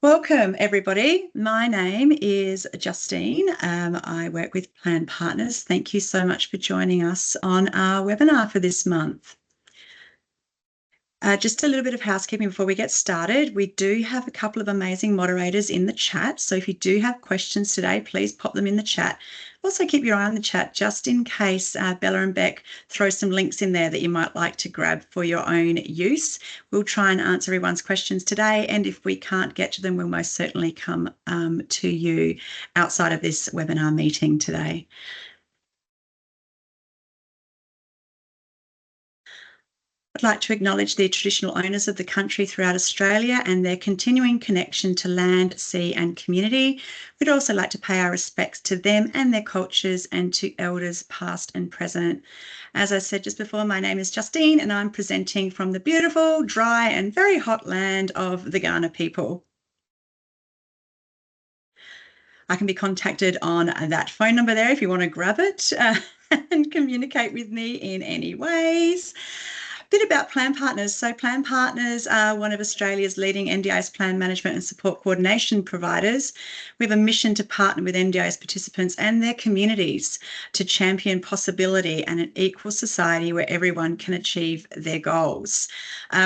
Welcome, everybody. My name is Justine. I work with Plan Partners. Thank you so much for joining us on our webinar for this month. Just a little bit of housekeeping before we get started. We do have a couple of amazing moderators in the chat. So if you do have questions today, please pop them in the chat. Also keep your eye on the chat just in case Bella and Beck throw some links in there that you might like to grab for your own use. We'll try and answer everyone's questions today. And if we can't get to them, we'll most certainly come to you outside of this webinar meeting today. I'd like to acknowledge the traditional owners of the country throughout Australia and their continuing connection to land, sea and community. We'd also like to pay our respects to them and their cultures and to elders past and present. As I said just before, my name is Justine and I'm presenting from the beautiful, dry and very hot land of the Kaurna people. I can be contacted on that phone number there if you want to grab it and communicate with me in any ways. Bit about Plan Partners. So Plan Partners are one of Australia's leading NDIS plan management and support coordination providers. We have a mission to partner with NDIS participants and their communities to champion possibility and an equal society where everyone can achieve their goals.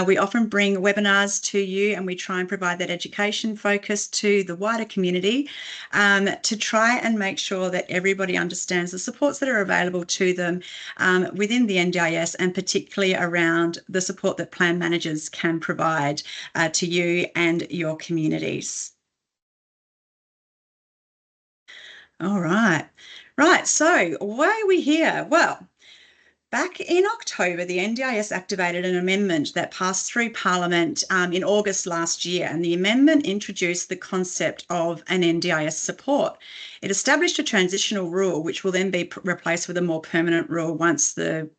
We often bring webinars to you and we try and provide that education focus to the wider community to try and make sure that everybody understands the supports that are available to them within the NDIS and particularly around the support that plan managers can provide to you and your communities. All right. Right. So why are we here? Well, back in October, the NDIS activated an amendment that passed through Parliament in August last year, and the amendment introduced the concept of an NDIS support. It established a transitional rule, which will then be replaced with a more permanent rule once the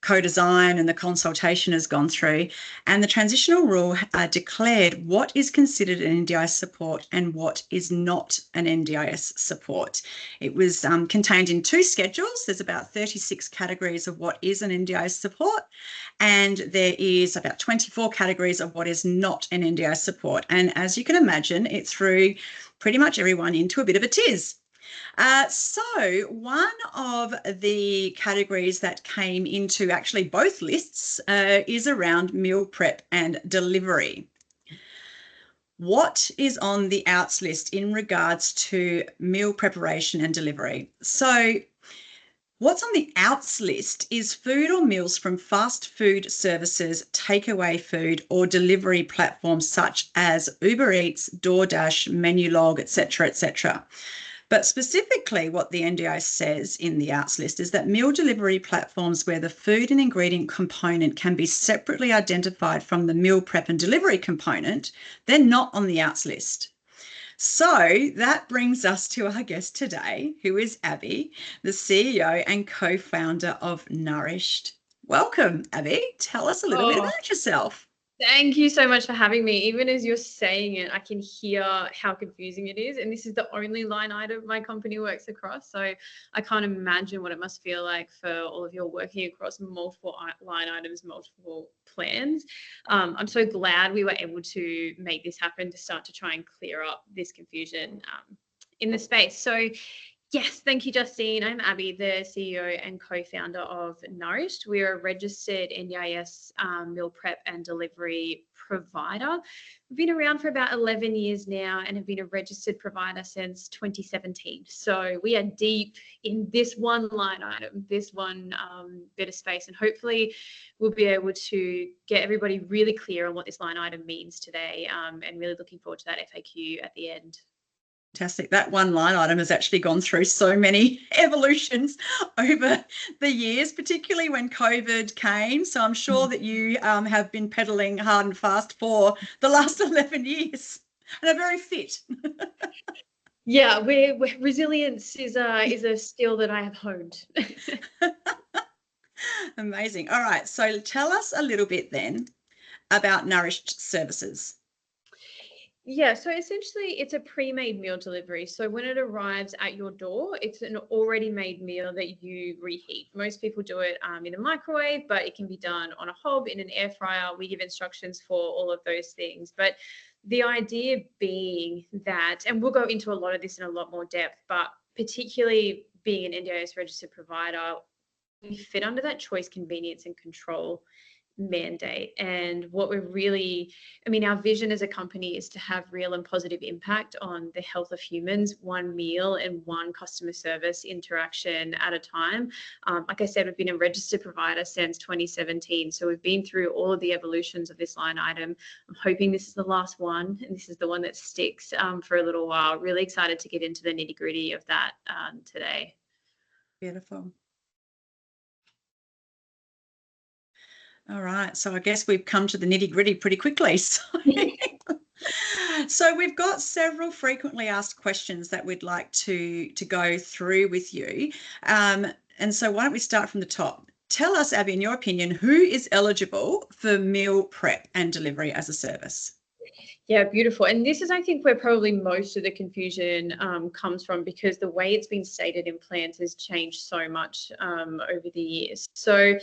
co-design and the consultation has gone through, and the transitional rule declared what is considered an NDIS support and what is not an NDIS support. It was contained in two schedules. There's about 36 categories of what is an NDIS support, and there is about 24 categories of what is not an NDIS support. And as you can imagine, it threw pretty much everyone into a bit of a tiz. So one of the categories that came into actually both lists is around meal prep and delivery. What is on the outs list in regards to meal preparation and delivery? So what's on the outs list is food or meals from fast food services, takeaway food or delivery platforms such as Uber Eats, DoorDash, Menulog, etc., etc. But specifically what the NDIS says in the outs list is that meal delivery platforms where the food and ingredient component can be separately identified from the meal prep and delivery component, they're not on the outs list. So that brings us to our guest today, who is Abby, the CEO and co-founder of Nourished. Welcome, Abby. Tell us a little bit about yourself. Thank you so much for having me. Even as you're saying it, I can hear how confusing it is. And this is the only line item my company works across. So I can't imagine what it must feel like for all of you working across multiple line items, multiple plans. I'm so glad we were able to make this happen to start to try and clear up this confusion in the space. So yes, thank you, Justine. I'm Abby, the CEO and co-founder of Nourished. We're a registered NDIS meal prep and delivery provider. We've been around for about 11 years now and have been a registered provider since 2017. So we are deep in this one line item, this one bit of space, and hopefully we'll be able to get everybody really clear on what this line item means today, and really looking forward to that FAQ at the end. Fantastic. That one line item has actually gone through so many evolutions over the years, particularly when COVID came. So I'm sure that you have been pedaling hard and fast for the last 11 years and are very fit. Yeah, resilience is a skill that I have honed. Amazing. All right. So tell us a little bit then about Nourished Services. Yeah, so essentially it's a pre-made meal delivery. So when it arrives at your door, it's an already made meal that you reheat. Most people do it in a microwave, but it can be done on a hob, in an air fryer. We give instructions for all of those things. But The idea being that, and we'll go into a lot of this in a lot more depth, but particularly being an NDIS registered provider, we fit under that choice, convenience, and control mandate. And what we're really, I mean, our vision as a company is to have real and positive impact on the health of humans, one meal and one customer service interaction at a time. Like I said, we've been a registered provider since 2017. So we've been through all of the evolutions of this line item. I'm hoping this is the last one, and this is the one that sticks for a little while. Really excited to get into the nitty gritty of that today. Beautiful. All right, so I guess we've come to the nitty-gritty pretty quickly. So we've got several frequently asked questions that we'd like to go through with you. And so why don't we start from the top? Tell us, Abby, in your opinion, who is eligible for meal prep and delivery as a service? Yeah, beautiful. And this is, I think, where probably most of the confusion comes from, because the way it's been stated in plans has changed so much over the years. So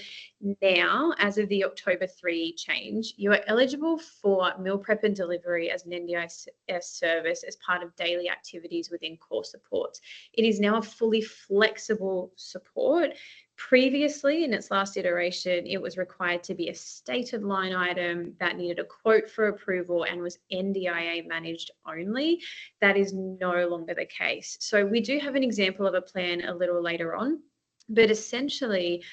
now, as of the October 3 change, you are eligible for meal prep and delivery as an NDIS service as part of daily activities within core supports. It is now a fully flexible support. Previously, in its last iteration, it was required to be a stated line item that needed a quote for approval and was NDIA managed only. That is no longer the case. So we do have an example of a plan a little later on, but essentially,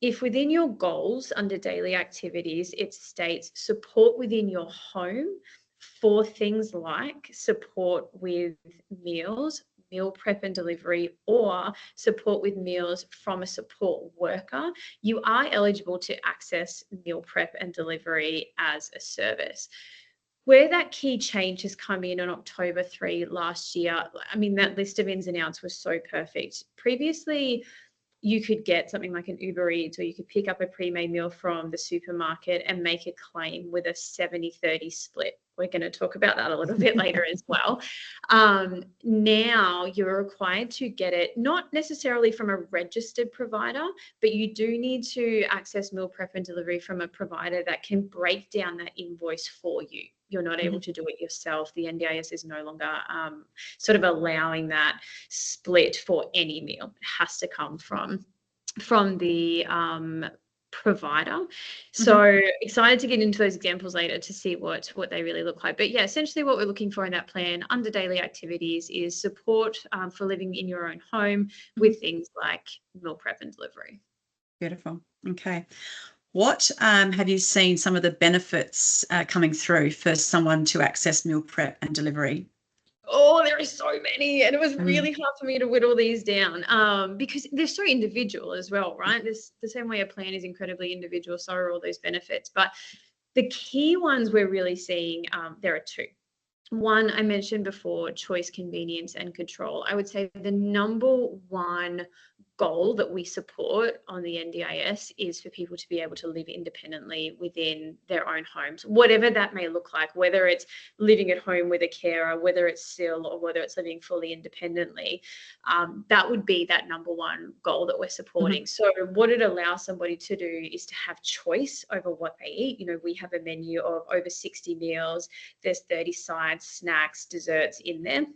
if within your goals under daily activities, it states support within your home for things like support with meals, meal prep and delivery, or support with meals from a support worker, you are eligible to access meal prep and delivery as a service. Where that key change has come in on October 3 last year, I mean, that list of ins and outs was so perfect. Previously, you could get something like an Uber Eats, or you could pick up a pre-made meal from the supermarket and make a claim with a 70-30 split. We're going to talk about that a little bit later as well. Now you're required to get it, not necessarily from a registered provider, but you do need to access meal prep and delivery from a provider that can break down that invoice for you. You're not able to do it yourself. The NDIS is no longer sort of allowing that split for any meal. It has to come from the provider. So excited to get into those examples later to see what they really look like. But yeah, essentially what we're looking for in that plan under daily activities is support for living in your own home with things like meal prep and delivery. Beautiful. Okay. What have you seen some of the benefits coming through for someone to access meal prep and delivery? Oh, there are so many, and it was really hard for me to whittle these down because they're so individual as well, right? This the same way a plan is incredibly individual, so are all those benefits. But the key ones we're really seeing, there are two. One, I mentioned before, choice, convenience, and control. I would say the number one goal that we support on the NDIS is for people to be able to live independently within their own homes, whatever that may look like, whether it's living at home with a carer, whether it's still, or whether it's living fully independently. That would be that number one goal that we're supporting. So what it allows somebody to do is to have choice over what they eat. You know, we have a menu of over 60 meals. There's 30 sides, snacks, desserts in there.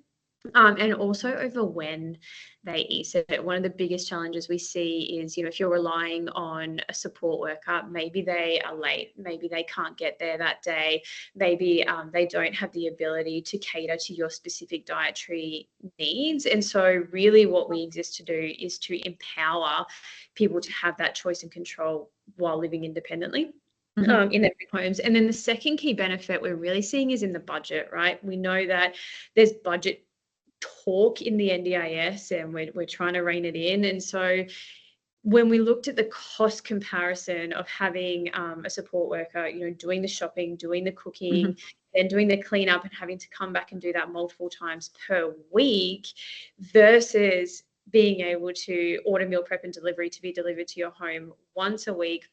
And also over when they eat. So one of the biggest challenges we see is, you know, if you're relying on a support worker, maybe they are late, maybe they can't get there that day, maybe they don't have the ability to cater to your specific dietary needs. And so really what we exist to do is to empower people to have that choice and control while living independently. In their homes. And then the second key benefit we're really seeing is in the budget, right? We know that there's budget talk in the NDIS, and we're trying to rein it in. And so when we looked at the cost comparison of having a support worker, you know, doing the shopping, doing the cooking, then doing the cleanup and having to come back and do that multiple times per week versus being able to order meal prep and delivery to be delivered to your home once a week,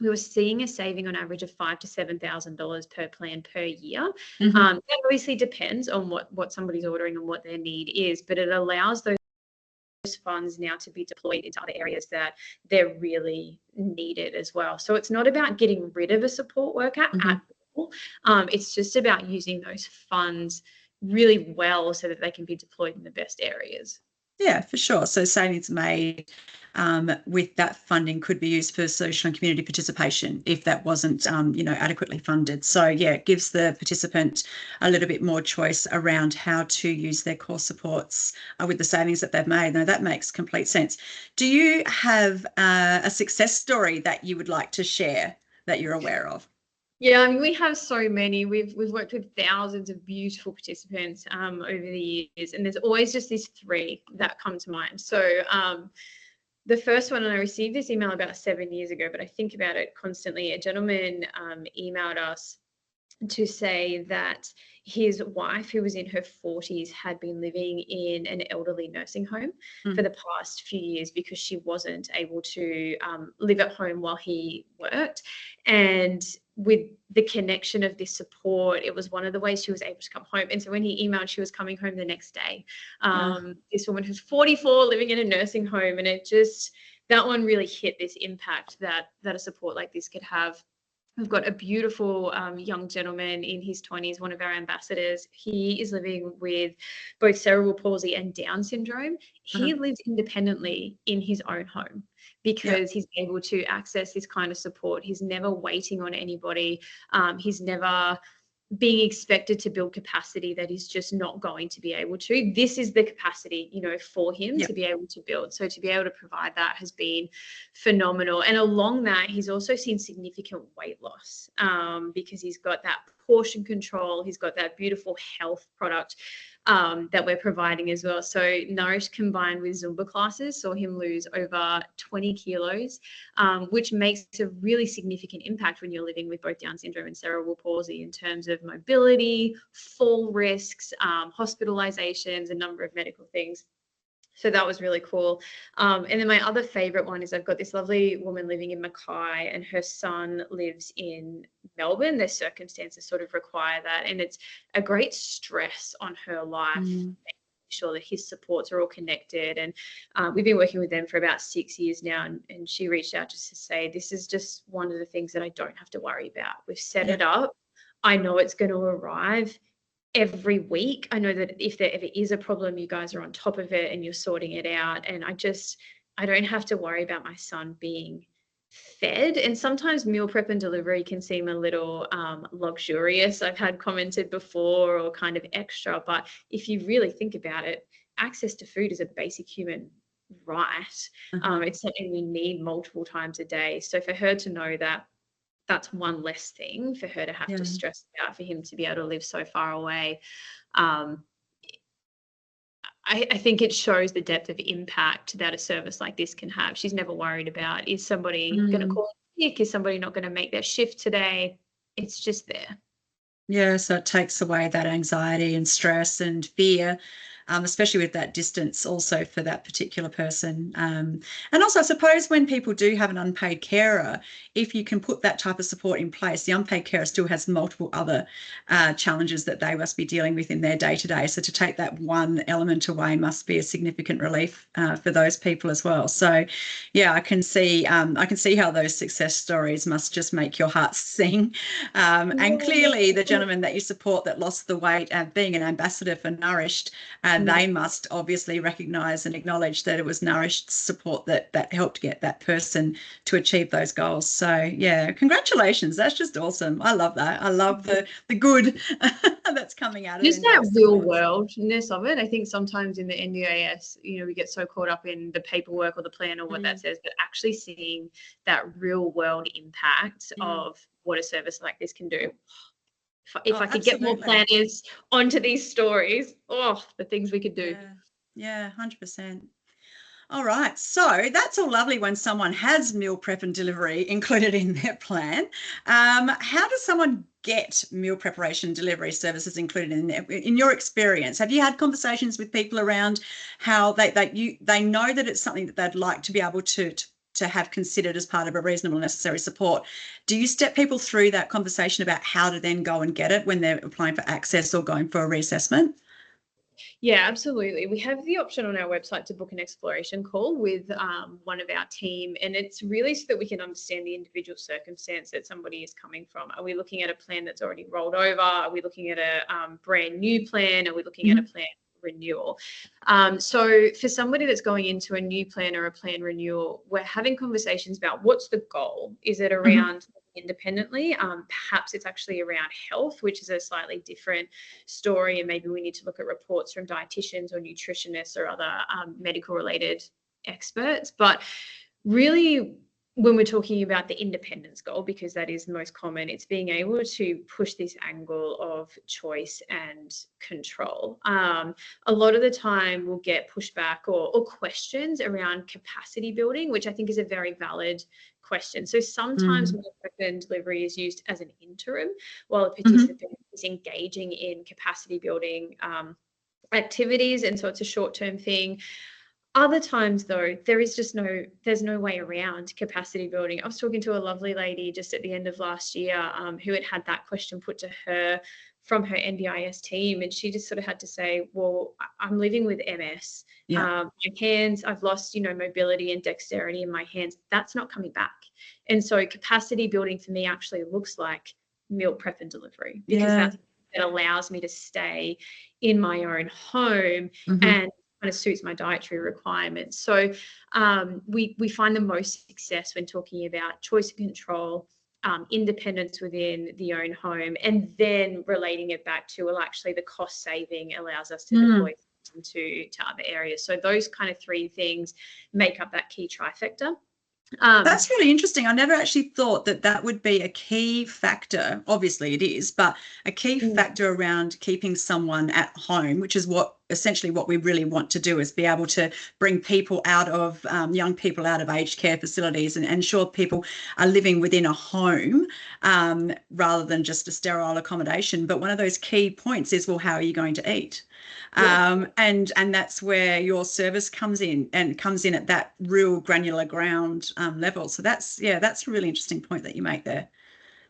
we were seeing a saving on average of $5,000 to $7,000 per plan per year. That obviously depends on what somebody's ordering and what their need is, but it allows those funds now to be deployed into other areas that they're really needed as well. So it's not about getting rid of a support worker at It's just about using those funds really well so that they can be deployed in the best areas. Yeah, for sure. So savings made with that funding could be used for social and community participation if that wasn't, adequately funded. So yeah, it gives the participant a little bit more choice around how to use their core supports with the savings that they've made. Now that makes complete sense. Do you have a success story that you would like to share that you're aware of? Yeah, I mean, we have so many. We've worked with thousands of beautiful participants over the years, and there's always just these three that come to mind. So the first one, and I received this email about 7 years ago, but I think about it constantly. A gentleman emailed us to say that his wife, who was in her 40s, had been living in an elderly nursing home for the past few years because she wasn't able to live at home while he worked. And with the connection of this support, it was one of the ways she was able to come home. And so when he emailed, she was coming home the next day. This woman who's 44 living in a nursing home, and it just, that one really hit this impact that a support like this could have. We've got a beautiful young gentleman in his 20s, one of our ambassadors. He is living with both cerebral palsy and Down syndrome. He lives independently in his own home because he's able to access this kind of support. He's never waiting on anybody. He's never being expected to build capacity that is just not going to be able to. This is the capacity, for him to be able to build. So to be able to provide that has been phenomenal. And along that, he's also seen significant weight loss because he's got that portion control. He's got that beautiful health product that we're providing as well. So Nourish combined with Zumba classes saw him lose over 20 kilos, which makes a really significant impact when you're living with both Down syndrome and cerebral palsy in terms of mobility, fall risks, hospitalizations, a number of medical things. So that was really cool. And then my other favorite one is I've got this lovely woman living in Mackay and her son lives in Melbourne. Their circumstances sort of require that. And it's a great stress on her life, making sure that his supports are all connected. And we've been working with them for about 6 years now. And she reached out just to say, this is just one of the things that I don't have to worry about. We've set it up. I know it's going to arrive every week. I know that if there ever is a problem, you guys are on top of it and you're sorting it out. And I don't have to worry about my son being fed. And sometimes meal prep and delivery can seem a little luxurious. I've had commented before, or kind of extra, but if you really think about it, access to food is a basic human right. It's something we need multiple times a day. So for her to know that that's one less thing for her to have to stress out, for him to be able to live so far away. I think it shows the depth of impact that a service like this can have. She's never worried about, is somebody going to call sick? Is somebody not going to make their shift today? It's just there. Yeah, so it takes away that anxiety and stress and fear, especially with that distance also for that particular person. And also, I suppose when people do have an unpaid carer, if you can put that type of support in place, the unpaid carer still has multiple other challenges that they must be dealing with in their day-to-day. So to take that one element away must be a significant relief for those people as well. So yeah, I can see how those success stories must just make your heart sing. And clearly the gentleman that you support that lost the weight, being an ambassador for Nourished, they must obviously recognise and acknowledge that it was Nourished support that helped get that person to achieve those goals. So yeah, congratulations. That's just awesome. I love that. I love the good that's coming out of it. Just that real worldness of it. I think sometimes in the NDIS, we get so caught up in the paperwork or the plan or what that says, but actually seeing that real world impact of what a service like this can do. If I could get more planners onto these stories, the things we could do. Yeah, 100%. All right, so that's all lovely when someone has meal prep and delivery included in their plan. How does someone get meal preparation and delivery services included in your experience? Have you had conversations with people around how they know that it's something that they'd like to be able to have considered as part of a reasonable necessary support? Do you step people through that conversation about how to then go and get it when they're applying for access or going for a reassessment? Yeah, absolutely. We have the option on our website to book an exploration call with one of our team, and it's really so that we can understand the individual circumstance that somebody is coming from. Are we looking at a plan that's already rolled over? Are we looking at a brand new plan? Are we looking at a plan renewal? So for somebody that's going into a new plan or a plan renewal, we're having conversations about what's the goal. Is it around independently? Perhaps it's actually around health, which is a slightly different story, and maybe we need to look at reports from dietitians or nutritionists or other medical related experts. But really, when we're talking about the independence goal, because that is the most common, it's being able to push this angle of choice and control. A lot of the time we'll get pushback or questions around capacity building, which I think is a very valid question. So sometimes meal prep and delivery is used as an interim while a participant is engaging in capacity building activities, and so it's a short-term thing. Other times, though, there's no way around capacity building. I was talking to a lovely lady just at the end of last year who had that question put to her from her NDIS team, and she just sort of had to say, well, I'm living with MS. My hands, I've lost, mobility and dexterity in my hands. That's not coming back. And so capacity building for me actually looks like meal prep and delivery, because that allows me to stay in my own home and kind of suits my dietary requirements. So we find the most success when talking about choice and control, independence within the own home, and then relating it back to, well, actually the cost saving allows us to deploy to other areas. So those kind of three things make up that key trifecta. That's really interesting. I never actually thought that that would be a key factor. Obviously it is, but a key factor around keeping someone at home, which is essentially what we really want to do, is be able to bring people out of, young people out of aged care facilities and ensure people are living within a home rather than just a sterile accommodation. But one of those key points is, well, how are you going to eat? And that's where your service comes in, and comes in at that real granular ground level. So that's a really interesting point that you make there.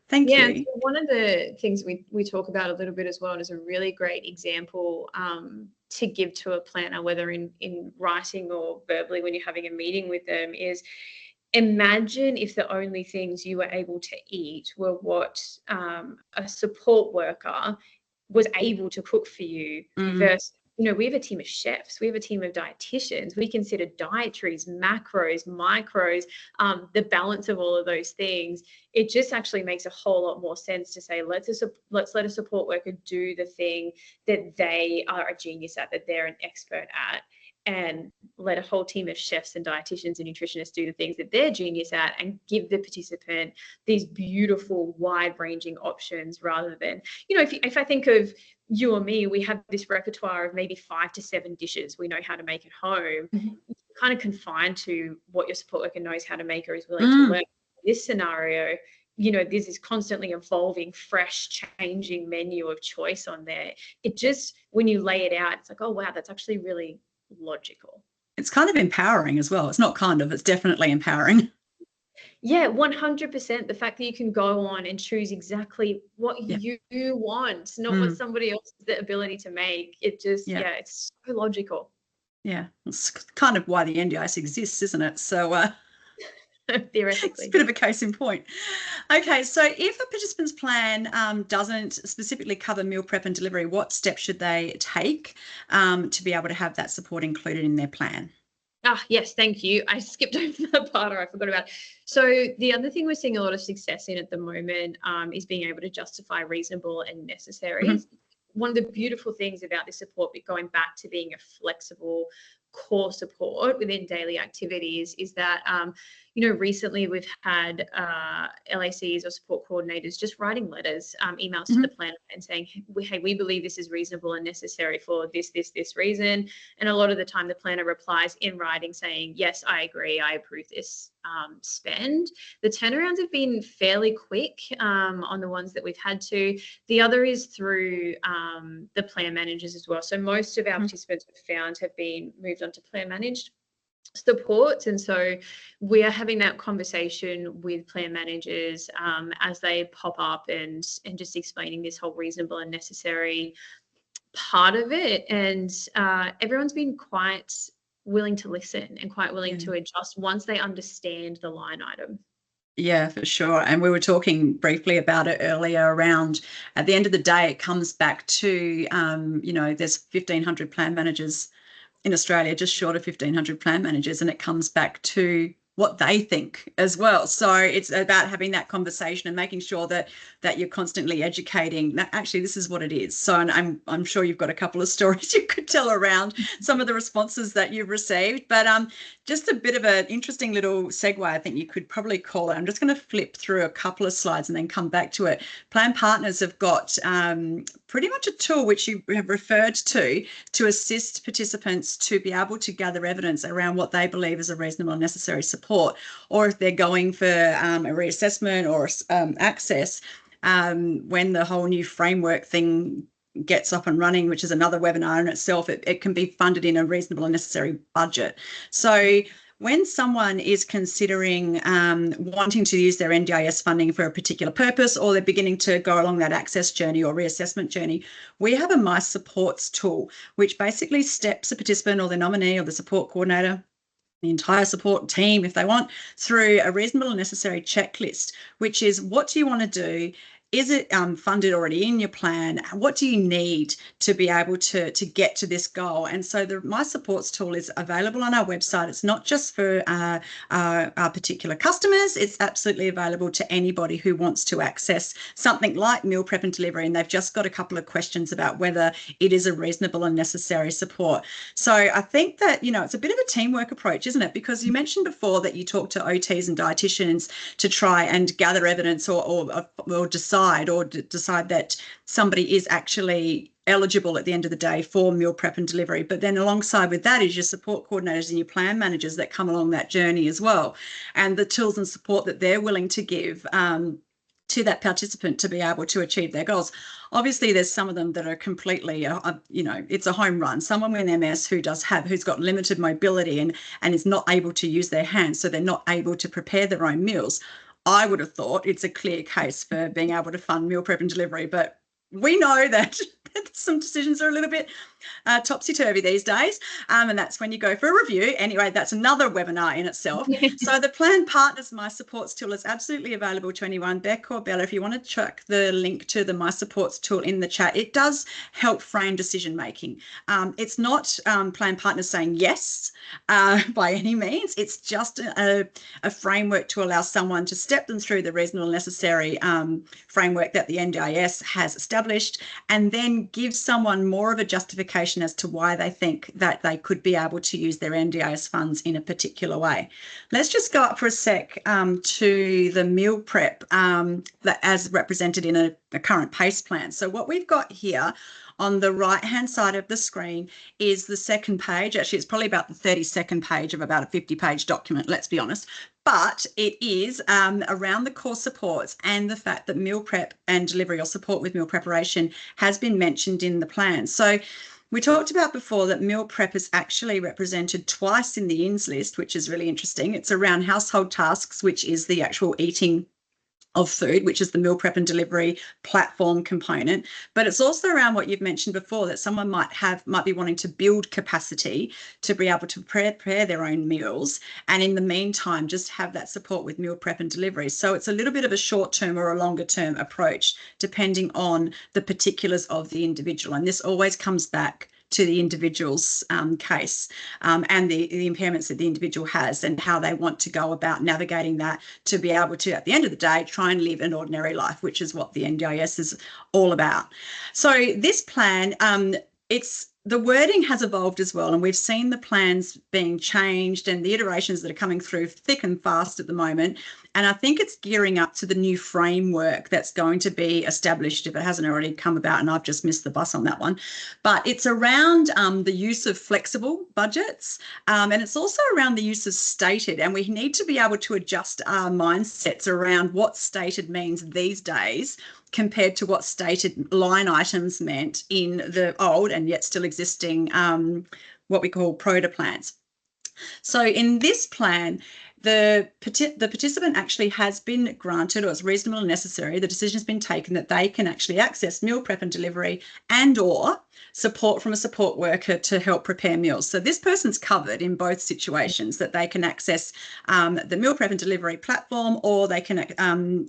Thank you. So one of the things we talk about a little bit as well, and is a really great example to give to a planner, whether in writing or verbally when you're having a meeting with them, is imagine if the only things you were able to eat were what a support worker was able to cook for you versus, we have a team of chefs, we have a team of dietitians, we consider dietaries, macros, micros, the balance of all of those things. It just actually makes a whole lot more sense to say, let's let a support worker do the thing that they are a genius at, that they're an expert at, and let a whole team of chefs and dietitians and nutritionists do the things that they're genius at, and give the participant these beautiful, wide-ranging options, rather than, if I think of you or me, we have this repertoire of maybe 5 to 7 dishes we know how to make at home. You're kind of confined to what your support worker knows how to make or is willing to learn. In this scenario, there's this constantly evolving, fresh, changing menu of choice on there. It just, when you lay it out, it's like, oh, wow, that's actually really logical. It's kind of empowering as well. It's not kind of, it's definitely empowering. Yeah, 100%. The fact that you can go on and choose exactly what you want, not what somebody else has the ability to make. It just, it's so logical. Yeah, it's kind of why the NDIS exists, isn't it? So theoretically, it's a bit of a case in point. Okay, so if a participant's plan doesn't specifically cover meal prep and delivery, what steps should they take to be able to have that support included in their plan? Yes, thank you. I skipped over that part, or I forgot about it. So the other thing we're seeing a lot of success in at the moment is being able to justify reasonable and necessary. One of the beautiful things about this support, going back to being a flexible core support within daily activities, is that recently we've had LACs or support coordinators just writing letters, emails to the planner and saying, hey, we believe this is reasonable and necessary for this reason. And a lot of the time the planner replies in writing saying, yes, I agree, I approve this spend. The turnarounds have been fairly quick on the ones that we've had to. The other is through the plan managers as well. So most of our participants we've found have been moved on to plan managed supports, and so we are having that conversation with plan managers as they pop up, and just explaining this whole reasonable and necessary part of it, and everyone's been quite willing to listen and quite willing to adjust once they understand the line item. Yeah, for sure. And we were talking briefly about it earlier around, at the end of the day, it comes back to, there's 1,500 plan managers in Australia, just short of 1,500 plan managers, and it comes back to what they think as well. So it's about having that conversation and making sure that you're constantly educating. Actually, this is what it is. So, and I'm sure you've got a couple of stories you could tell around some of the responses that you've received. But just a bit of an interesting little segue, I think you could probably call it. I'm just going to flip through a couple of slides and then come back to it. Plan partners have got pretty much a tool which you have referred to assist participants to be able to gather evidence around what they believe is a reasonable and necessary support, or if they're going for a reassessment or access, when the whole new framework thing gets up and running, which is another webinar in itself, it can be funded in a reasonable and necessary budget. So when someone is considering wanting to use their NDIS funding for a particular purpose, or they're beginning to go along that access journey or reassessment journey, we have a My Supports tool, which basically steps a participant or the nominee or the support coordinator, the entire support team, if they want, through a reasonable and necessary checklist, which is, what do you want to do? Is it funded already in your plan? What do you need to be able to get to this goal? And so the My Supports tool is available on our website. It's not just for our particular customers. It's absolutely available to anybody who wants to access something like meal prep and delivery, and they've just got a couple of questions about whether it is a reasonable and necessary support. So I think that, it's a bit of a teamwork approach, isn't it? Because you mentioned before that you talk to OTs and dietitians to try and gather evidence or decide that somebody is actually eligible at the end of the day for meal prep and delivery. But then alongside with that is your support coordinators and your plan managers that come along that journey as well, and the tools and support that they're willing to give to that participant to be able to achieve their goals. Obviously, there's some of them that are completely, it's a home run. Someone with MS who's got limited mobility and is not able to use their hands, so they're not able to prepare their own meals. I would have thought it's a clear case for being able to fund meal prep and delivery, but we know that some decisions are a little bit topsy-turvy these days, and that's when you go for a review. Anyway, that's another webinar in itself. So the Plan Partners My Supports tool is absolutely available to anyone. Beck or Bella, if you want to check the link to the My Supports tool in the chat, it does help frame decision making. It's not Plan Partners saying yes by any means. It's just a framework to allow someone to step them through the reasonable and necessary framework that the NDIS has established, and then give someone more of a justification as to why they think that they could be able to use their NDIS funds in a particular way. Let's just go up for a sec to the meal prep that as represented in a current PACE plan. So what we've got here on the right-hand side of the screen is the second page. Actually, it's probably about the 32nd page of about a 50-page document, let's be honest. But it is around the core supports and the fact that meal prep and delivery, or support with meal preparation, has been mentioned in the plan. So we talked about before that meal prep is actually represented twice in the INS list, which is really interesting. It's around household tasks, which is the actual eating of food, which is the meal prep and delivery platform component. But it's also around what you've mentioned before, that someone might be wanting to build capacity to be able to prepare their own meals, and in the meantime just have that support with meal prep and delivery. So it's a little bit of a short-term or a longer-term approach depending on the particulars of the individual, and this always comes back to the individual's case and the impairments that the individual has, and how they want to go about navigating that to be able to, at the end of the day, try and live an ordinary life, which is what the NDIS is all about. So this plan, the wording has evolved as well, and we've seen the plans being changed and the iterations that are coming through thick and fast at the moment. And I think it's gearing up to the new framework that's going to be established, if it hasn't already come about, and I've just missed the bus on that one. But it's around the use of flexible budgets, and it's also around the use of stated. And we need to be able to adjust our mindsets around what stated means these days compared to what stated line items meant in the old and yet still existing what we call PROTA plans. So in this plan, the participant actually has been granted, or it's reasonable and necessary, the decision has been taken that they can actually access meal prep and delivery and or support from a support worker to help prepare meals. So this person's covered in both situations, that they can access the meal prep and delivery platform, or they can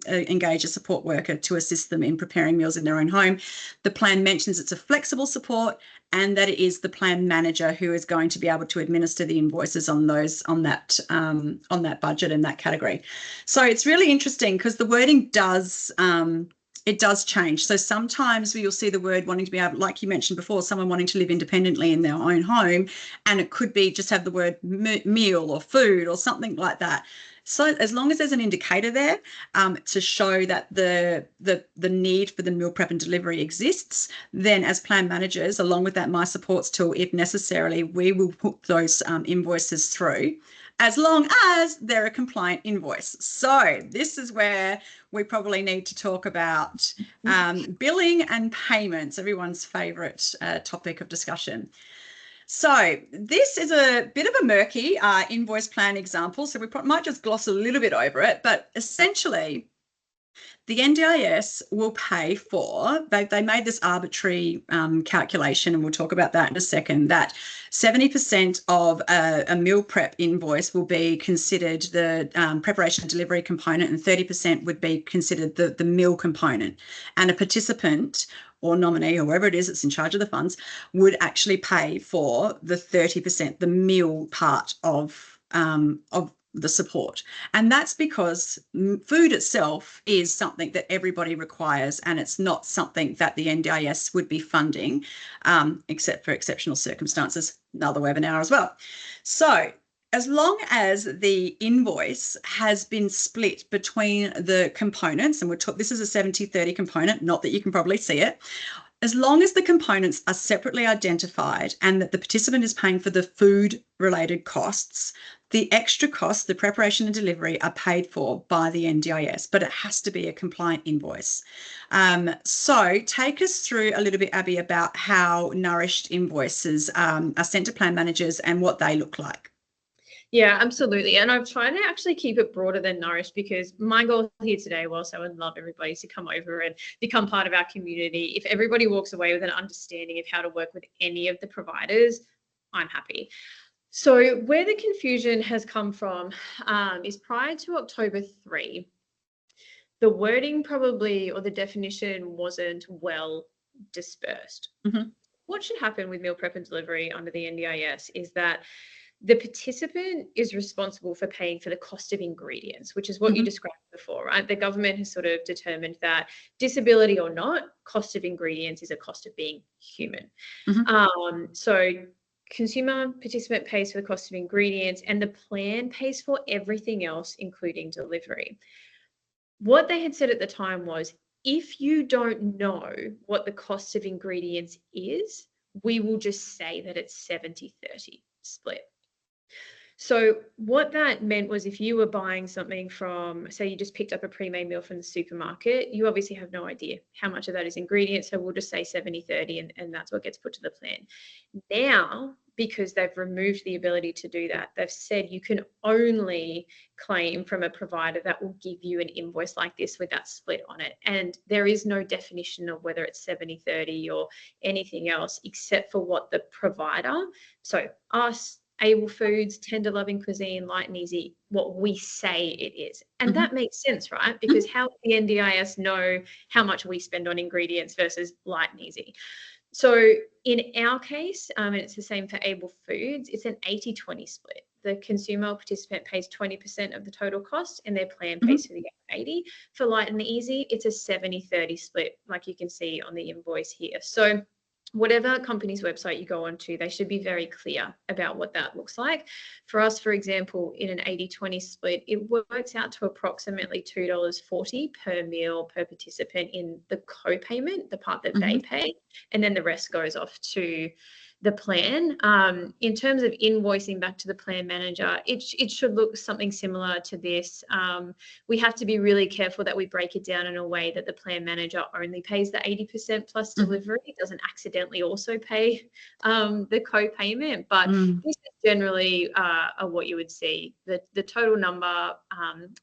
engage a support worker to assist them in preparing meals in their own home. The plan mentions it's a flexible support, and that it is the plan manager who is going to be able to administer the invoices on that budget and that category. So it's really interesting because the wording does change. So sometimes you'll see the word wanting to be able, like you mentioned before, someone wanting to live independently in their own home, and it could be just have the word meal or food or something like that. So as long as there's an indicator there to show that the need for the meal prep and delivery exists, then as plan managers, along with that My Supports tool, if necessarily, we will put those invoices through, as long as they're a compliant invoice. So this is where we probably need to talk about billing and payments, everyone's favourite topic of discussion. So this is a bit of a murky invoice plan example, so we might just gloss a little bit over it, but essentially the NDIS will pay for, they made this arbitrary calculation, and we'll talk about that in a second, that 70% of a meal prep invoice will be considered the preparation and delivery component, and 30% would be considered the meal component. And a participant or nominee, or whoever it is that's in charge of the funds, would actually pay for the 30%, the meal part of the support. And that's because food itself is something that everybody requires, and it's not something that the NDIS would be funding, except for exceptional circumstances, another webinar as well. So as long as the invoice has been split between the components, and this is a 70-30 component, not that you can probably see it, as long as the components are separately identified and that the participant is paying for the food-related costs, the extra costs, the preparation and delivery, are paid for by the NDIS, but it has to be a compliant invoice. So take us through a little bit, Abby, about how nourished invoices are sent to plan managers and what they look like. Yeah, absolutely. And I've tried to actually keep it broader than nourished, because my goal here today, whilst I would love everybody to come over and become part of our community, if everybody walks away with an understanding of how to work with any of the providers, I'm happy. So where the confusion has come from is prior to October 3, the wording probably, or the definition, wasn't well dispersed. Mm-hmm. What should happen with meal prep and delivery under the NDIS is that the participant is responsible for paying for the cost of ingredients, which is what you described before, right? The government has sort of determined that, disability or not, cost of ingredients is a cost of being human. So consumer participant pays for the cost of ingredients, and the plan pays for everything else, including delivery. What they had said at the time was, if you don't know what the cost of ingredients is, we will just say that it's 70-30 split. So what that meant was, if you were buying something from, say you just picked up a pre-made meal from the supermarket, you obviously have no idea how much of that is ingredients. So we'll just say 70-30, and that's what gets put to the plan. Now, because they've removed the ability to do that, they've said you can only claim from a provider that will give you an invoice like this with that split on it. And there is no definition of whether it's 70-30 or anything else, except for what the provider, so us, Able Foods, Tender Loving Cuisine, Light and Easy, what we say it is. And that makes sense, right? Because how would the NDIS know how much we spend on ingredients versus Light and Easy? So in our case, and it's the same for Able Foods, it's an 80-20 split. The consumer or participant pays 20% of the total cost, and their plan pays for the 80. For Light and Easy, it's a 70-30 split, like you can see on the invoice here. So whatever company's website you go onto, they should be very clear about what that looks like. For us, for example, in an 80-20 split, it works out to approximately $2.40 per meal per participant in the co-payment, the part that they pay, and then the rest goes off to the plan. In terms of invoicing back to the plan manager, it should look something similar to this. We have to be really careful that we break it down in a way that the plan manager only pays the 80% plus delivery. It doesn't accidentally also pay the co-payment. But this is generally are what you would see. The total number,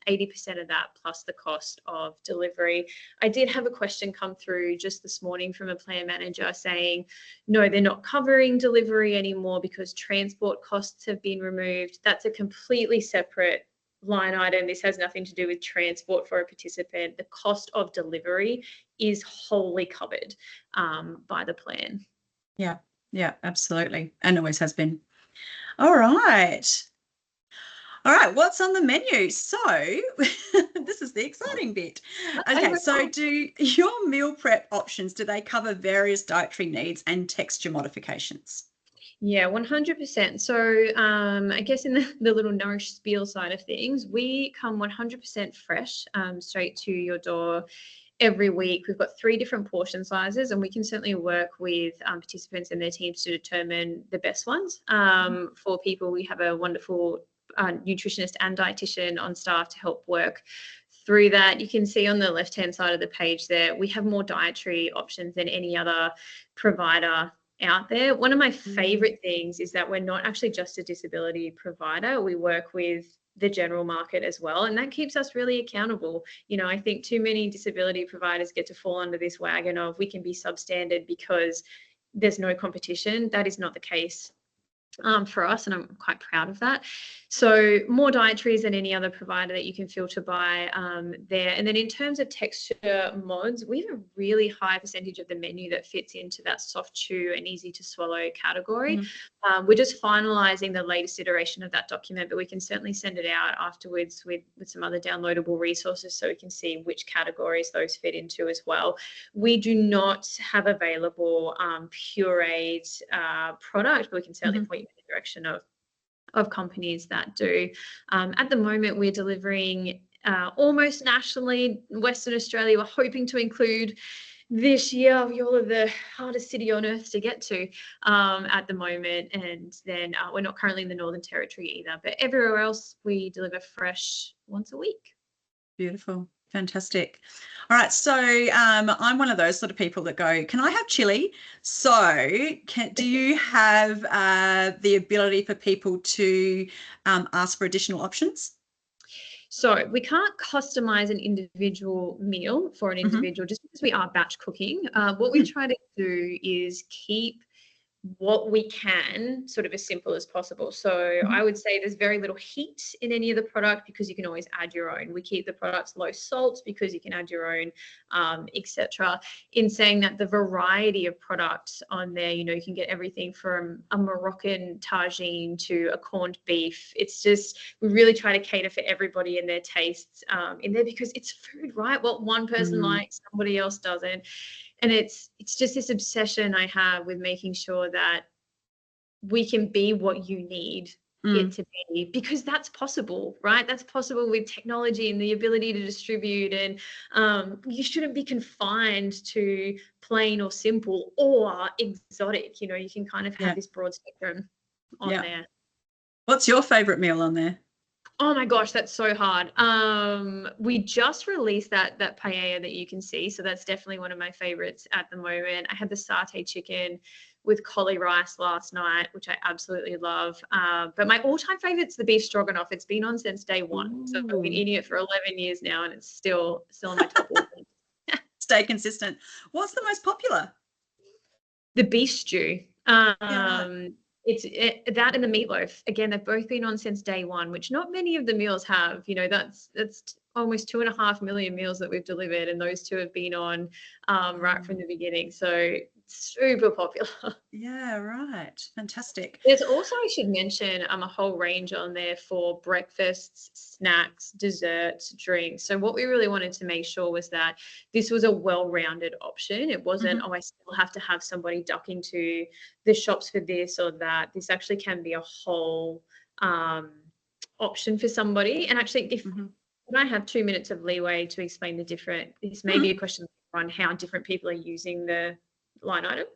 80% of that plus the cost of delivery. I did have a question come through just this morning from a plan manager saying, no, they're not covering delivery anymore because transport costs have been removed. That's a completely separate line item. This has nothing to do with transport for a participant. The cost of delivery is wholly covered by the plan. Yeah, absolutely. And always has been. All right. What's on the menu? So this is the exciting bit. Okay, so do your meal prep options, do they cover various dietary needs and texture modifications? Yeah, 100%. So I guess in the little Nourish Spiel side of things, we come 100% fresh straight to your door every week. We've got 3 different portion sizes, and we can certainly work with participants and their teams to determine the best ones. For people, we have a wonderful nutritionist and dietitian on staff to help work through that. You can see on the left-hand side of the page there, we have more dietary options than any other provider out there. One of my favorite things is that we're not actually just a disability provider. We work with the general market as well, and that keeps us really accountable. You know, I think too many disability providers get to fall under this wagon of we can be substandard because there's no competition. That is not the case for us, and I'm quite proud of that. So more dietaries than any other provider that you can filter by there. And then in terms of texture mods, we have a really high percentage of the menu that fits into that soft chew and easy to swallow category. We're just finalizing the latest iteration of that document, but we can certainly send it out afterwards with some other downloadable resources so we can see which categories those fit into as well. We do not have available pureed product, but we can certainly point you in the direction of companies that do. At the moment, we're delivering almost nationally. Western Australia, we're hoping to include this year. You're the hardest city on earth to get to at the moment. And then we're not currently in the Northern Territory either, but everywhere else we deliver fresh once a week. Beautiful. Fantastic. All right. So I'm one of those sort of people that go, can I have chili? So do you have the ability for people to ask for additional options? So we can't customize an individual meal for an individual just because we are batch cooking. What we try to do is keep what we can sort of as simple as possible. So I would say there's very little heat in any of the product because you can always add your own. We keep the products low salt because you can add your own, etc. In saying that, the variety of products on there, you know, you can get everything from a Moroccan tagine to a corned beef. It's just, we really try to cater for everybody and their tastes in there because it's food, right? What one person likes, somebody else doesn't. And it's just this obsession I have with making sure that we can be what you need it to be, because that's possible, right? That's possible with technology and the ability to distribute. And you shouldn't be confined to plain or simple or exotic. You know, you can kind of have this broad spectrum on there. What's your favorite meal on there? Oh my gosh, that's so hard. We just released that paella that you can see, so that's definitely one of my favorites at the moment. I had the satay chicken with cauli rice last night, which I absolutely love. But my all-time favorite's the beef stroganoff. It's been on since day one, so I've been eating it for 11 years now, and it's still on my top list. Stay consistent. What's the most popular? The beef stew. It's that and the meatloaf. Again, they've both been on since day one, which not many of the meals have. You know, that's almost 2.5 million meals that we've delivered, and those two have been on right from the beginning. So super popular. Yeah, right. Fantastic. There's also, I should mention, a whole range on there for breakfasts, snacks, desserts, drinks. So what we really wanted to make sure was that this was a well-rounded option. It wasn't, oh, I still have to have somebody ducking to the shops for this or that. This actually can be a whole option for somebody. And actually, if I have 2 minutes of leeway to explain the different, this may be a question on how different people are using the line item.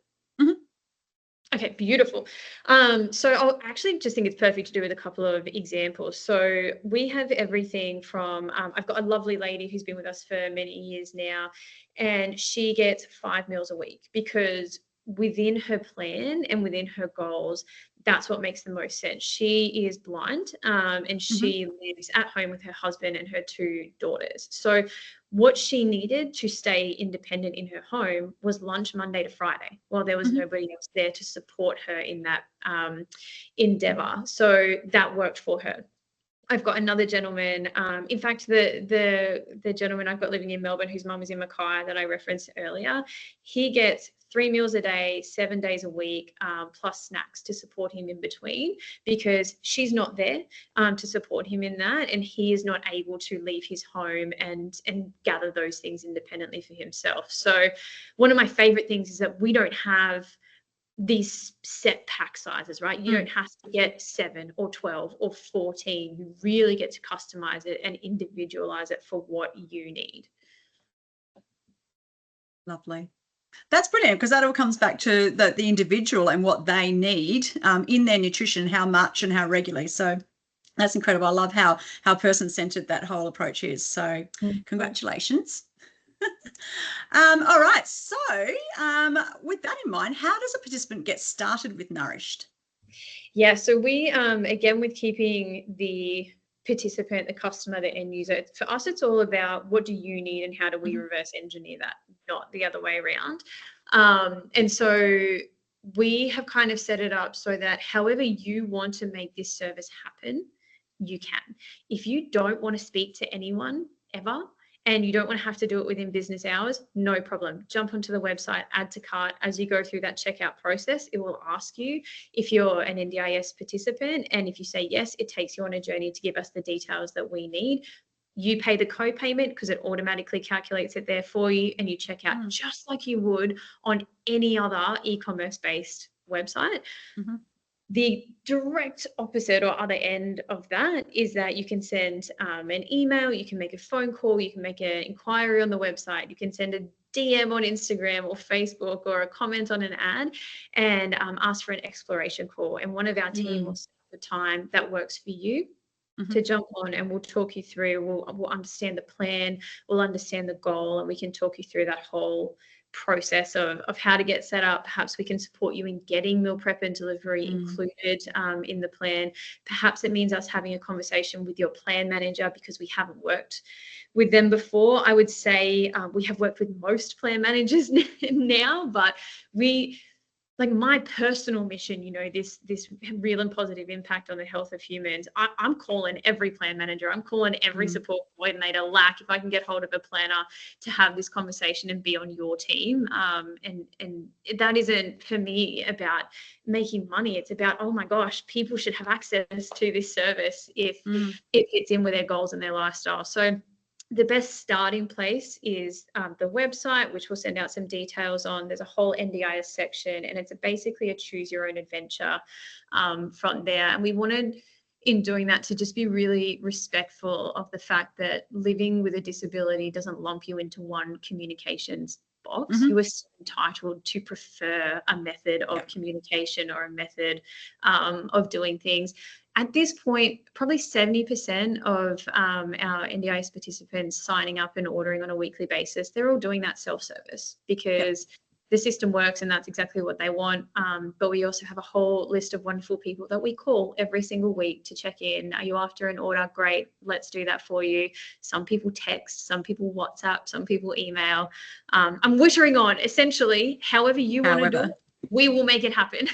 Okay, beautiful. So I'll actually just think it's perfect to do with a couple of examples. So we have everything from, I've got a lovely lady who's been with us for many years now, and she gets 5 meals a week because within her plan and within her goals, that's what makes the most sense. She is blind, and she lives at home with her husband and her 2 daughters. So what she needed to stay independent in her home was lunch Monday to Friday, while there was nobody else there to support her in that endeavor. So that worked for her. I've got another gentleman. In fact, the gentleman I've got living in Melbourne, whose mum is in Mackay that I referenced earlier, he gets 3 meals a day, 7 days a week, plus snacks to support him in between, because she's not there to support him in that, and he is not able to leave his home and gather those things independently for himself. So one of my favorite things is that we don't have these set pack sizes, right? You don't have to get 7 or 12 or 14. You really get to customize it and individualize it for what you need. Lovely. That's brilliant, because that all comes back to the individual and what they need in their nutrition, how much and how regularly. So that's incredible. I love how person-centered that whole approach is. So congratulations. All right. So with that in mind, how does a participant get started with Nourished? Yeah, so we, again, with keeping the participant, the customer, the end user, for us, it's all about what do you need and how do we reverse engineer that, not the other way around. And so we have kind of set it up so that however you want to make this service happen, you can. If you don't want to speak to anyone ever, and you don't want to have to do it within business hours, no problem. Jump onto the website, add to cart. As you go through that checkout process, it will ask you if you're an NDIS participant. And if you say yes, it takes you on a journey to give us the details that we need. You pay the co-payment because it automatically calculates it there for you, and you check out just like you would on any other e-commerce based website. The direct opposite or other end of that is that you can send an email, you can make a phone call, you can make an inquiry on the website, you can send a DM on Instagram or Facebook or a comment on an ad, and ask for an exploration call. And one of our team will set up a time that works for you to jump on, and we'll talk you through, we'll understand the plan, we'll understand the goal, and we can talk you through that whole process of how to get set up. Perhaps we can support you in getting meal prep and delivery included in the plan. Perhaps it means us having a conversation with your plan manager because we haven't worked with them before. I would say we have worked with most plan managers now, but like my personal mission, this real and positive impact on the health of humans, I'm calling every plan manager, I'm calling every support coordinator, if I can get hold of a planner to have this conversation and be on your team. And that isn't for me about making money. It's about, oh my gosh, people should have access to this service if it fits in with their goals and their lifestyle. So the best starting place is the website, which we'll send out some details on. There's a whole NDIS section, and it's basically a choose your own adventure from there. And we wanted, in doing that, to just be really respectful of the fact that living with a disability doesn't lump you into one communications box. You are still entitled to prefer a method of communication or a method of doing things. At this point, probably 70% of our NDIS participants signing up and ordering on a weekly basis, they're all doing that self-service because the system works and that's exactly what they want. But we also have a whole list of wonderful people that we call every single week to check in. Are you after an order? Great, let's do that for you. Some people text, some people WhatsApp, some people email. I'm wittering on, essentially, however you want to do it, we will make it happen.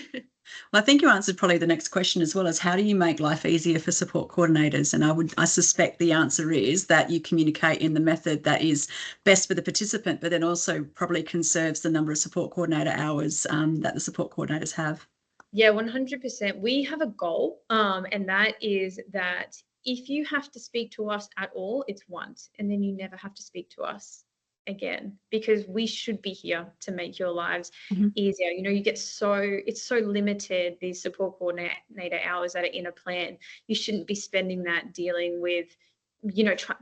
Well, I think you answered probably the next question as well, as how do you make life easier for support coordinators? And I suspect the answer is that you communicate in the method that is best for the participant, but then also probably conserves the number of support coordinator hours that the support coordinators have. Yeah, 100%. We have a goal, and that is that if you have to speak to us at all, it's once, and then you never have to speak to us again, because we should be here to make your lives easier. You get it's so limited, these support coordinator hours that are in a plan. You shouldn't be spending that dealing with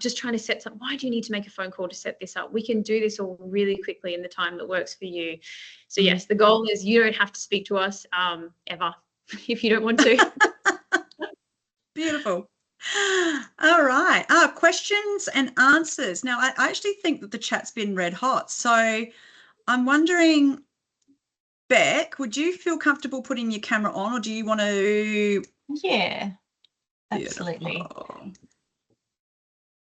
just trying to set something. Why do you need to make a phone call to set this up? We can do this all really quickly in the time that works for you. So yes, the goal is you don't have to speak to us ever if you don't want to. Beautiful. All right. Questions and answers. Now, I actually think that the chat's been red hot. So I'm wondering, Beck, would you feel comfortable putting your camera on, or do you want to? Yeah, absolutely. Beautiful.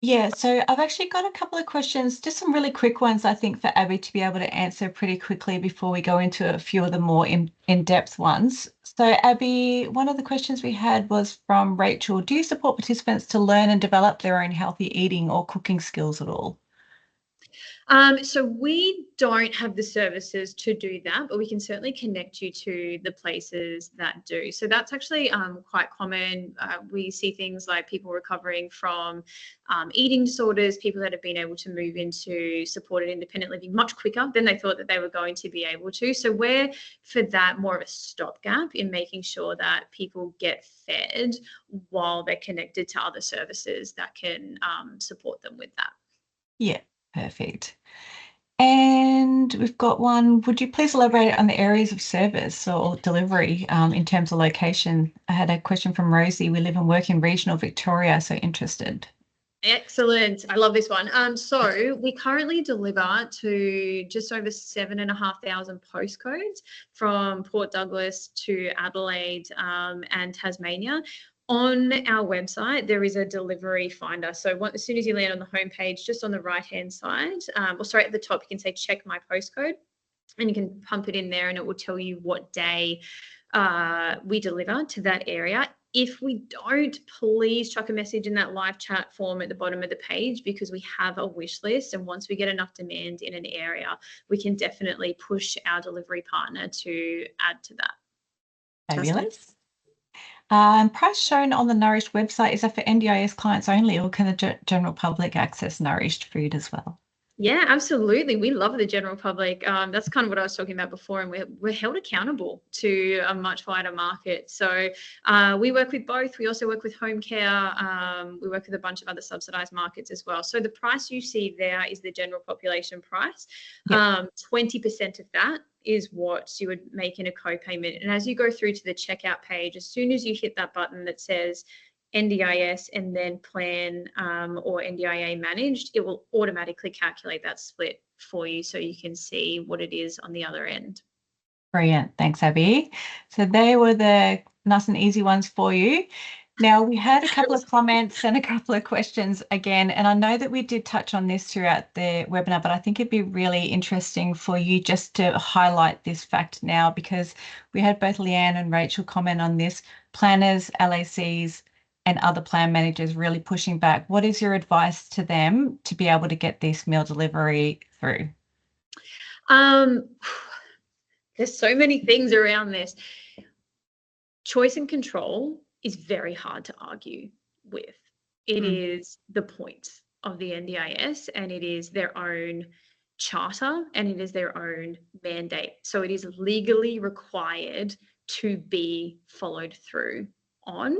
Yeah, so I've actually got a couple of questions, just some really quick ones, I think, for Abby to be able to answer pretty quickly before we go into a few of the more in-depth ones. So Abby, one of the questions we had was from Rachel. Do you support participants to learn and develop their own healthy eating or cooking skills at all? So we don't have the services to do that, but we can certainly connect you to the places that do. So that's actually quite common. We see things like people recovering from eating disorders, people that have been able to move into supported independent living much quicker than they thought that they were going to be able to. So we're, for that, more of a stopgap in making sure that people get fed while they're connected to other services that can support them with that. Yeah, perfect. And we've got one. Would you please elaborate on the areas of service or delivery in terms of location? I had a question from Rosie. We live and work in regional Victoria, so interested. Excellent. I love this one. So we currently deliver to just over 7,500 postcodes from Port Douglas to Adelaide and Tasmania. On our website, there is a delivery finder. So as soon as you land on the homepage, just on the right-hand side, or sorry, at the top, you can say check my postcode, and you can pump it in there and it will tell you what day we deliver to that area. If we don't, please chuck a message in that live chat form at the bottom of the page, because we have a wish list. And once we get enough demand in an area, we can definitely push our delivery partner to add to that. Fabulous. Price shown on the Nourished website, is that for NDIS clients only, or can the general public access Nourished food as well? Yeah, absolutely. We love the general public. That's kind of what I was talking about before, and we're held accountable to a much wider market. So we work with both. We also work with home care. We work with a bunch of other subsidised markets as well. So the price you see there is the general population price. 20% of that is what you would make in a co-payment. And as you go through to the checkout page, as soon as you hit that button that says NDIS and then plan or NDIA managed, it will automatically calculate that split for you so you can see what it is on the other end. Brilliant. Thanks, Abby. So they were the nice and easy ones for you. Now, we had a couple of comments and a couple of questions again, and I know that we did touch on this throughout the webinar, but I think it'd be really interesting for you just to highlight this fact now, because we had both Leanne and Rachel comment on this. Planners, LACs, and other plan managers really pushing back. What is your advice to them to be able to get this meal delivery through? There's so many things around this. Choice and control is very hard to argue with. It is the point of the NDIS, and it is their own charter, and it is their own mandate. So it is legally required to be followed through on.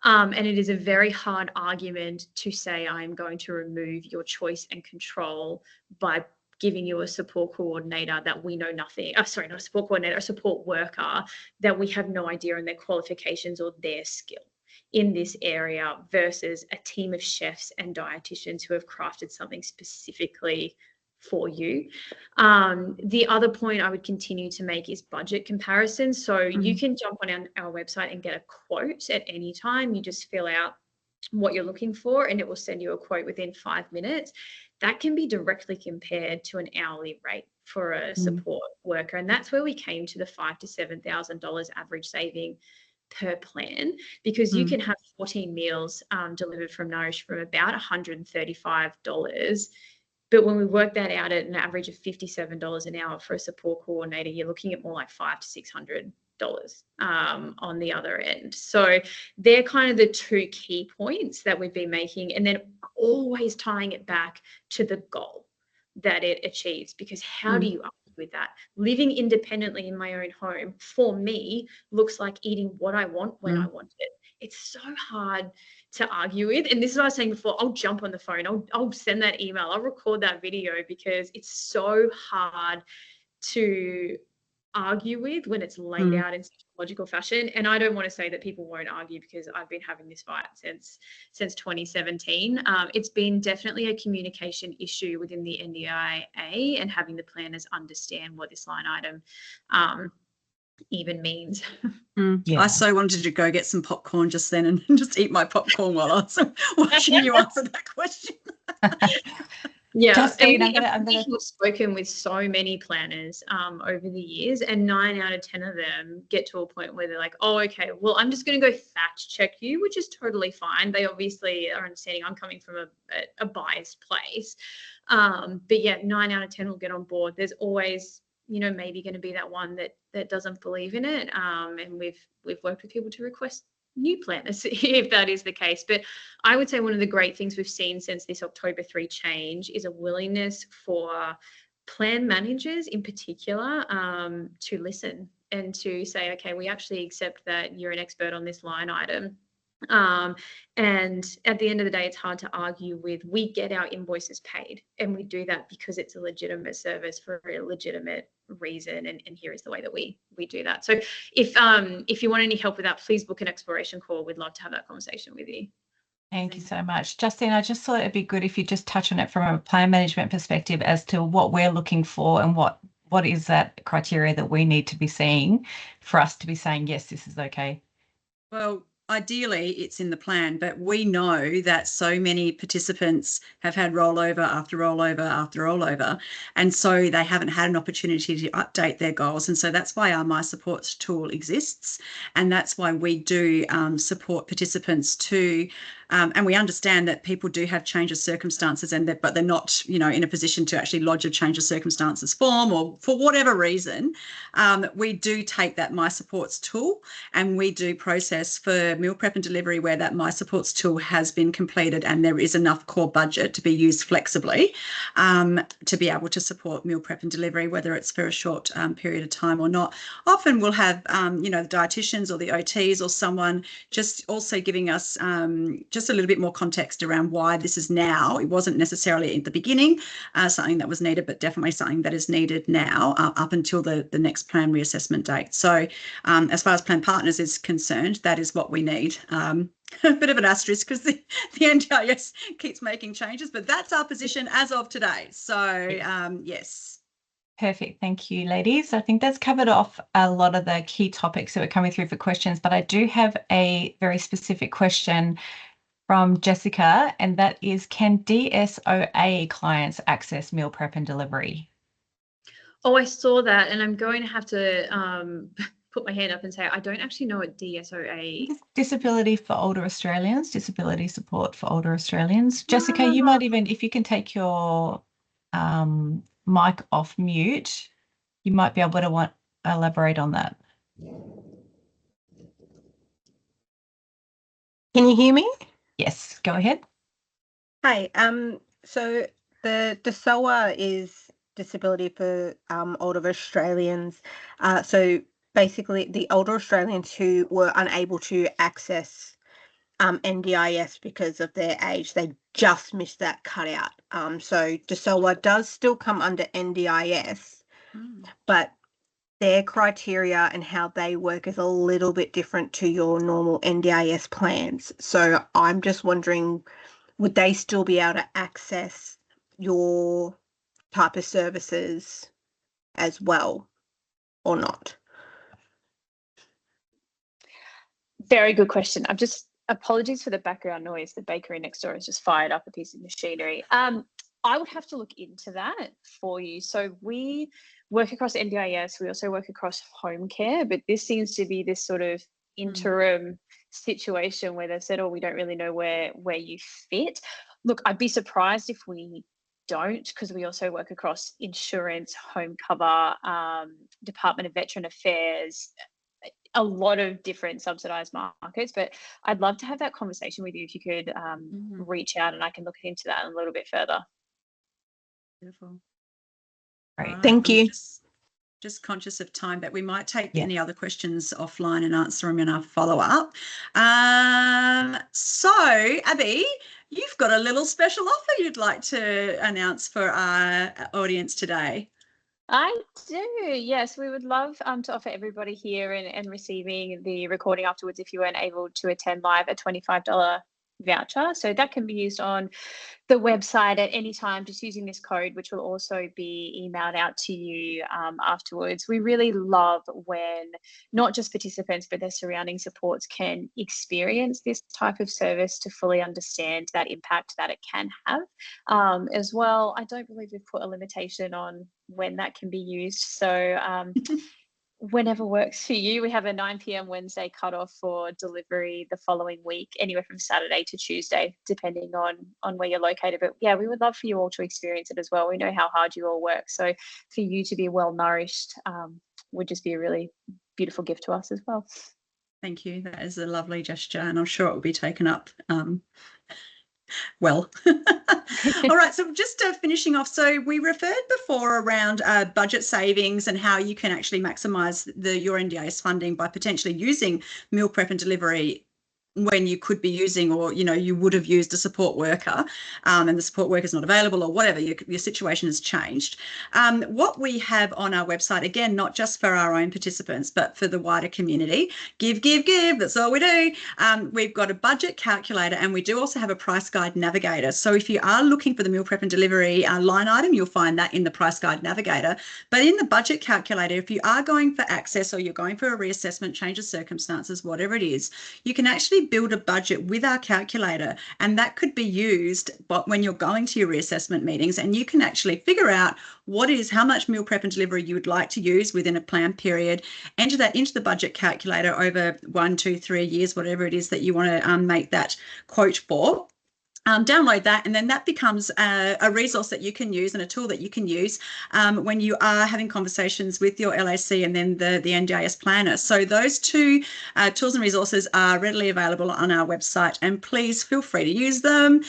And it is a very hard argument to say, I'm going to remove your choice and control by giving you a support coordinator that we know nothing, sorry, not a support coordinator, a support worker that we have no idea on their qualifications or their skill in this area, versus a team of chefs and dietitians who have crafted something specifically for you. The other point I would continue to make is budget comparison. So you can jump on our website and get a quote at any time. You just fill out what you're looking for and it will send you a quote within 5 minutes. That can be directly compared to an hourly rate for a support worker. And that's where we came to the $5,000 to $7,000 average saving per plan, because you can have 14 meals delivered from Nourish from about $135. But when we work that out at an average of $57 an hour for a support coordinator, you're looking at more like $500 to $600 on the other end. So they're kind of the two key points that we've been making, and then always tying it back to the goal that it achieves, because how do you argue with that? Living independently in my own home, for me, looks like eating what I want when I want it. It's so hard to argue with. And this is what I was saying before, I'll jump on the phone, I'll send that email, I'll record that video, because it's so hard to argue with when it's laid out in such a logical fashion. And I don't want to say that people won't argue, because I've been having this fight since 2017. It's been definitely a communication issue within the NDIA, and having the planners understand what this line item even means. Yeah. I so wanted to go get some popcorn just then and just eat my popcorn while I was watching you answer that question. Yeah, Justine, and I'm gonna we've spoken with so many planners over the years, and 9 out of 10 of them get to a point where they're like, oh, okay, well, I'm just going to go fact check you, which is totally fine. They obviously are understanding I'm coming from a biased place. But yeah, 9 out of 10 will get on board. There's always, you know, maybe going to be that one that doesn't believe in it. And we've worked with people to request new planners if that is the case. But I would say one of the great things we've seen since this October 3 change is a willingness for plan managers in particular to listen and to say, okay, we actually accept that you're an expert on this line item. And at the end of the day, it's hard to argue with, we get our invoices paid, and we do that because it's a legitimate service for a legitimate reason, and here is the way that we do that. So if you want any help with that, please book an exploration call. We'd love to have that conversation with you. Thank you so much. Justine, I just thought it'd be good if you just touch on it from a plan management perspective as to what we're looking for and what is that criteria that we need to be seeing for us to be saying, yes, this is okay. Well, ideally it's in the plan, but we know that so many participants have had rollover after rollover after rollover, and so they haven't had an opportunity to update their goals. And so that's why our My Supports tool exists, and that's why we do support participants to and we understand that people do have change of circumstances, but they're not, you know, in a position to actually lodge a change of circumstances form, or for whatever reason. We do take that My Supports tool, and we do process for meal prep and delivery where that My Supports tool has been completed and there is enough core budget to be used flexibly to be able to support meal prep and delivery, whether it's for a short period of time or not. Often we'll have, you know, the dietitians or the OTs or someone just also giving us just a little bit more context around why this is now. It wasn't necessarily at the beginning something that was needed, but definitely something that is needed now up until the next plan reassessment date. So as far as plan partners is concerned, that is what we need. A bit of an asterisk because the NDIS keeps making changes, but that's our position as of today. So yes. Perfect. Thank you, ladies. I think that's covered off a lot of the key topics that were coming through for questions, but I do have a very specific question from Jessica, and that is, can DSOA clients access meal prep and delivery? Oh, I saw that, and I'm going to have to put my hand up and say I don't actually know what DSOA is. Disability for Older Australians, disability support for older Australians. Jessica, you might even, if you can take your mic off mute, you might be able to elaborate on that. Can you hear me? Yes, go ahead. Hi. So the DSOA is disability for older Australians. So basically, the older Australians who were unable to access NDIS because of their age, they just missed that cutout. So DSOA does still come under NDIS, but their criteria and how they work is a little bit different to your normal NDIS plans. So I'm just wondering, would they still be able to access your type of services as well or not? Very good question. Apologies for the background noise. The bakery next door has just fired up a piece of machinery. I would have to look into that for you. So we work across NDIS. We also work across home care, but this seems to be this sort of interim situation where they've said, oh, we don't really know where you fit. Look, I'd be surprised if we don't, because we also work across insurance, home cover, Department of Veteran Affairs, a lot of different subsidized markets. But I'd love to have that conversation with you if you could reach out, and I can look into that a little bit further. Beautiful. Great. Thank you. Just conscious of time, but we might take any other questions offline and answer them in our follow-up. So, Abby, you've got a little special offer you'd like to announce for our audience today. I do, yes. We would love to offer everybody here and receiving the recording afterwards, if you weren't able to attend live, a $25 voucher. So that can be used on the website at any time, just using this code, which will also be emailed out to you afterwards. We really love when not just participants, but their surrounding supports can experience this type of service to fully understand that impact that it can have. As well, I don't believe we've put a limitation on when that can be used. So whenever works for you. We have a 9 p.m. Wednesday cutoff for delivery the following week, anywhere from Saturday to Tuesday, depending on where you're located. But yeah, we would love for you all to experience it as well. We know how hard you all work. So for you to be well nourished would just be a really beautiful gift to us as well. Thank you. That is a lovely gesture, and I'm sure it will be taken up well. All right, so just finishing off, so we referred before around budget savings and how you can actually maximise your NDIS funding by potentially using meal prep and delivery when you could be using, or you would have used a support worker, and the support worker is not available, or whatever, your situation has changed. What we have on our website, again, not just for our own participants, but for the wider community, give, that's all we do. We've got a budget calculator, and we do also have a price guide navigator. So if you are looking for the meal prep and delivery line item, you'll find that in the price guide navigator. But in the budget calculator, if you are going for access, or you're going for a reassessment, change of circumstances, whatever it is, you can actually build a budget with our calculator, and that could be used when you're going to your reassessment meetings, and you can actually figure out how much meal prep and delivery you would like to use within a planned period, enter that into the budget calculator over 1, 2, 3 years, whatever it is that you want to make that quote for. Download that, and then that becomes a resource that you can use, and a tool that you can use when you are having conversations with your LAC and then the NDIS planner. So those two tools and resources are readily available on our website, and please feel free to use them.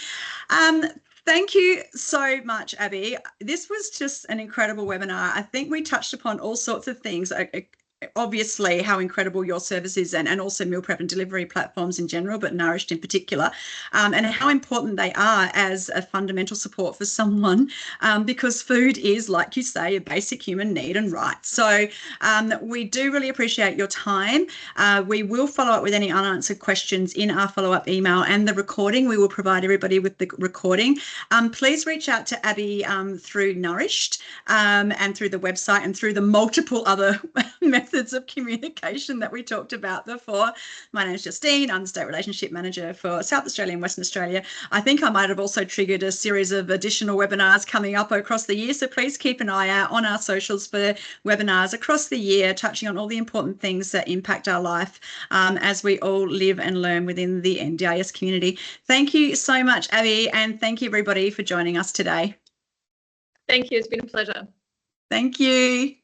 Thank you so much, Abby. This was just an incredible webinar. I think we touched upon all sorts of things. Obviously how incredible your service is, and also meal prep and delivery platforms in general, but Nourished in particular, and how important they are as a fundamental support for someone, because food is, like you say, a basic human need and right. So we do really appreciate your time. We will follow up with any unanswered questions in our follow-up email, and the recording, we will provide everybody with the recording. Please reach out to Abby through Nourished and through the website, and through the multiple other methods of communication that we talked about before. My name is Justine. I'm the State Relationship Manager for South Australia and Western Australia. I think I might have also triggered a series of additional webinars coming up across the year, so please keep an eye out on our socials for webinars across the year, touching on all the important things that impact our life as we all live and learn within the NDIS community. Thank you so much, Abby, and thank you everybody for joining us today. Thank you. It's been a pleasure. Thank you.